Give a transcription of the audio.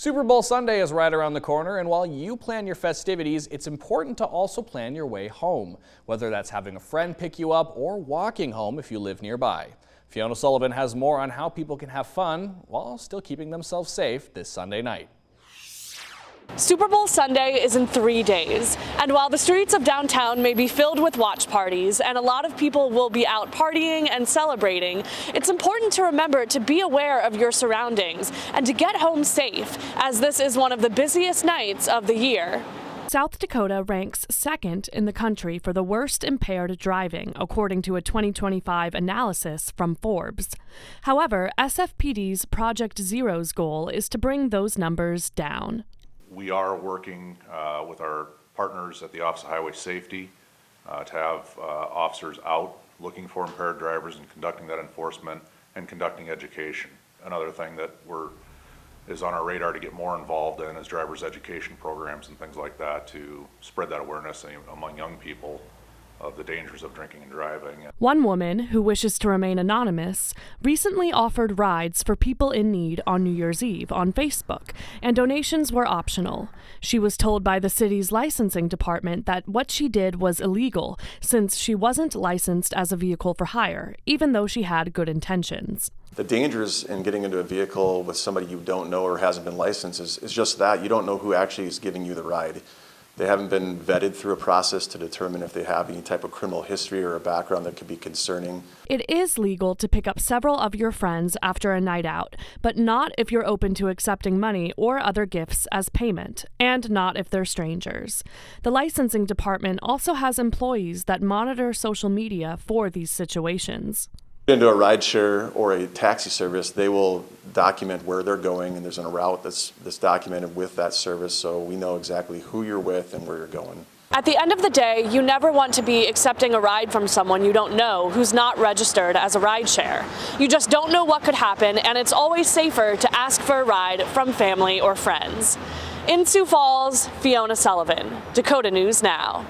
Super Bowl Sunday is right around the corner, and while you plan your festivities, it's important to also plan your way home, whether that's having a friend pick you up or walking home if you live nearby. Fiona Sullivan has more on how people can have fun while still keeping themselves safe this Sunday night. Super Bowl Sunday is in 3 days, and while the streets of downtown may be filled with watch parties and a lot of people will be out partying and celebrating, it's important to remember to be aware of your surroundings and to get home safe, as this is one of the busiest nights of the year. South Dakota ranks second in the country for the worst impaired driving, according to a 2025 analysis from Forbes. However, SFPD's Project Zero's goal is to bring those numbers down. We are working with our partners at the Office of Highway Safety to have officers out looking for impaired drivers and conducting that enforcement and conducting education. Another thing that is on our radar to get more involved in is driver's education programs and things like that to spread that awareness among young people of the dangers of drinking and driving. One woman, who wishes to remain anonymous, recently offered rides for people in need on New Year's Eve on Facebook, and donations were optional. She was told by the city's licensing department that what she did was illegal, since she wasn't licensed as a vehicle for hire, even though she had good intentions. The dangers in getting into a vehicle with somebody you don't know or hasn't been licensed is just that. You don't know who actually is giving you the ride. They haven't been vetted through a process to determine if they have any type of criminal history or a background that could be concerning. It is legal to pick up several of your friends after a night out, but not if you're open to accepting money or other gifts as payment, and not if they're strangers. The licensing department also has employees that monitor social media for these situations. Into a rideshare or a taxi service, they will document where they're going, and there's a route that's documented with that service, so we know exactly who you're with and where you're going. At the end of the day, you never want to be accepting a ride from someone you don't know who's not registered as a rideshare. You just don't know what could happen, and it's always safer to ask for a ride from family or friends. In Sioux Falls, Fiona Sullivan, Dakota News Now.